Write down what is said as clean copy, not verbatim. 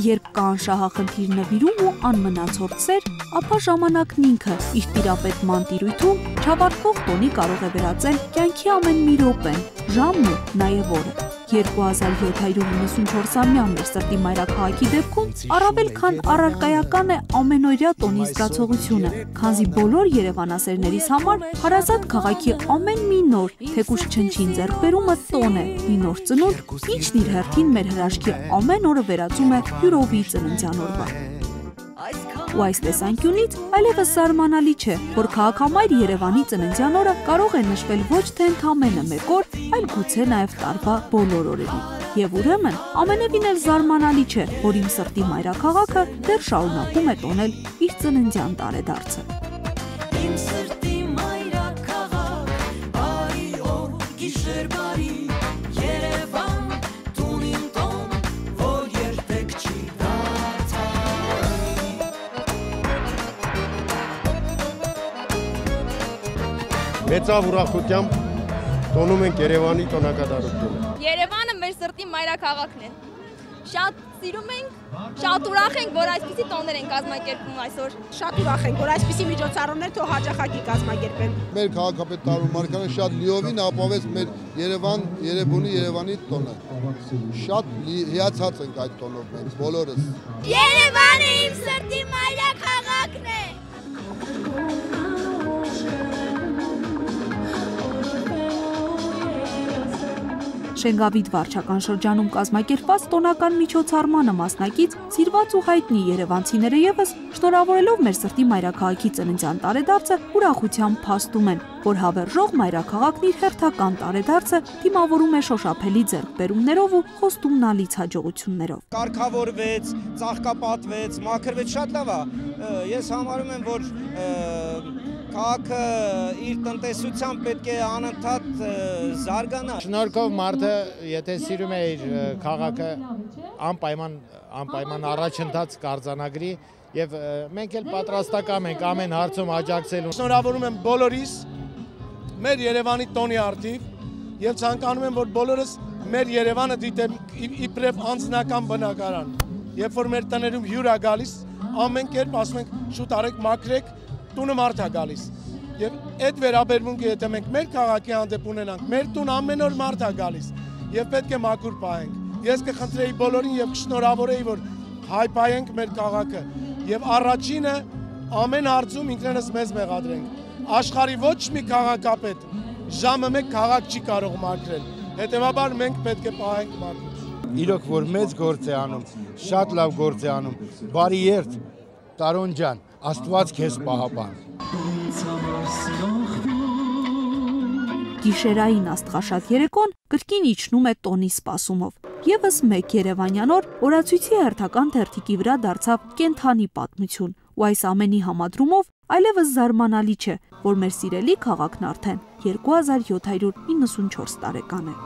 երբ կան շահախնդիր նվիրում ու անմնացորդ սեր, ապա ժամանակն ինքը իր տիրապետման տիրույթում չավարտվող տոնի կարող է վերածել կյանքի ամեն մի րոպեն, ժամն ու նաև օրը։ 2794-ամյա մեր սրտի մայրաքաղաքի դեպքում առավել քան առարկայական է ամենօրյա տոնի զգացողությունը, քանզի բոլոր երևանասերներիս համար հարազատ քաղաքի ամեն մի նոր, թեկուզ չնչին ձեռքբերումը տոն է, մի նոր ծնունդ, ինչն իր հերթին մեր հրաշքի ամեն օրը վերածում է հյուրովի ծննդյան օրվա։ Ու այս տեսանկյունից այլևս զարմանալի չէ, որ քաղաքամայր Երևանի ծննդյան օրը կարող է նշվել ոչ թե ընդամենը մեկ օր, այլ գուցե նաև տարվա բոլոր օրերին։ Եվ ուրեմն ամենևին էլ զարմանալի չէ, որ իմ սրտի մայրաքաղաքը դեռ շարունակում է տոնել իր ծննդյան տարեդարձը։ Իմ սրտի մայրաքաղաք, բարի օր, գիշեր բարի, Երևան, տունին տոն, որ երբեք չի դարձանի։ Մեծավ ուրախությամբ տոնում ենք Երևանի տոնակատարությունը։ Երևանը մեր սրտի մայրաքաղաքն է։ Շատ սիրում ենք, շատ ուրախ ենք, որ այսպիսի տոներ են կազմակերպում այսօր։ Շատ ուրախ ենք, որ այսպիսի միջոցառումներ թող հաճախակի կազմակերպեն։ Մեր քաղաքապետ Տարու Մարգարյանը շատ լիովին ապավեց մեր Երևանի տոնը։ Շատ հիացած ենք այդ տոնով մենք բոլորս։ Երևանը իմ սրտի մայրաքաղաքն է։ Շենգավիթ վարչական շրջանում կազմակերպված տոնական միջոցառմանը մասնակից սիրված ու հայտնի երևանցիները ևս շնորհավորելով մեր սրտի մայրաքաղաքի ծննդյան տարեդարձը ուրախությամբ փաստում են, որ հավերժող մայրաքաղաքն իր հերթական տարեդարձը դիմավորում է շոշափելի ձեռքբերումներով ու խոստումնալից հաջողություններով։ Կարգավորվեց, ծաղկապատվեց, մաքրվեց, շատ լավ է։ Ես համարում եմ, որ քաղաքը իր տնտեսությամբ պետք է անընդհատ զարգանա։ Շնորհքով մարդը, եթե սիրում է իր քաղաքը, անպայման առաջընթաց կարձանագրի եւ մենք էլ պատրաստական ենք ամեն հարցում աջակցելու։ Շնորհավորում եմ բոլորիս մեր Երևանի տոնի արդիվ եւ ցանկանում եմ, որ բոլորս մեր Երևանը դիտեն իբրև անձնական բնակարան։ Երբ որ մեր տներում հյուր է գալիս, ամեն կերպ ասում ենք շուտ արեք, մաքրեք, տունը մարդ է գալիս։ Եվ այդ վերաբերմունքը եթե մենք մեր քաղաքի հանդեպ ունենանք, մեր տուն ամեն օր մարդ է գալիս եւ պետք է մաքուր պահենք։ Ես կխնդրեի բոլորին եւ կշնորհավորեի, որ հայփայենք մեր քաղաքը եւ առաջինը ամեն հարցում ինքներս մեզ մեղադրենք։ Աշխարհի ոչ մի քաղաքապետ ժամը մեկ քաղաք չի կարող մաքրել։ Հետեւաբար մենք պետք է պահենք մաքուր։ Իրոք որ մեծ գործ է անում, շատ լավ գործ է անում։ Բարի երթ, Տարոն ջան, Աստված քեզ պահապան։ Գիշերային աստղաշատ երեկոն կրկին իջնում է տոնի սպասումով։ Եվս մեկ երևանյան օր օրացույցի հերթական թերթիկի վրա դարձավ կենթանի պատմություն, ու այս ամենի համադրումով այլևս զարմանալի չէ, որ մեր սիրելի քաղաքն արդեն 2794 տարեկան է։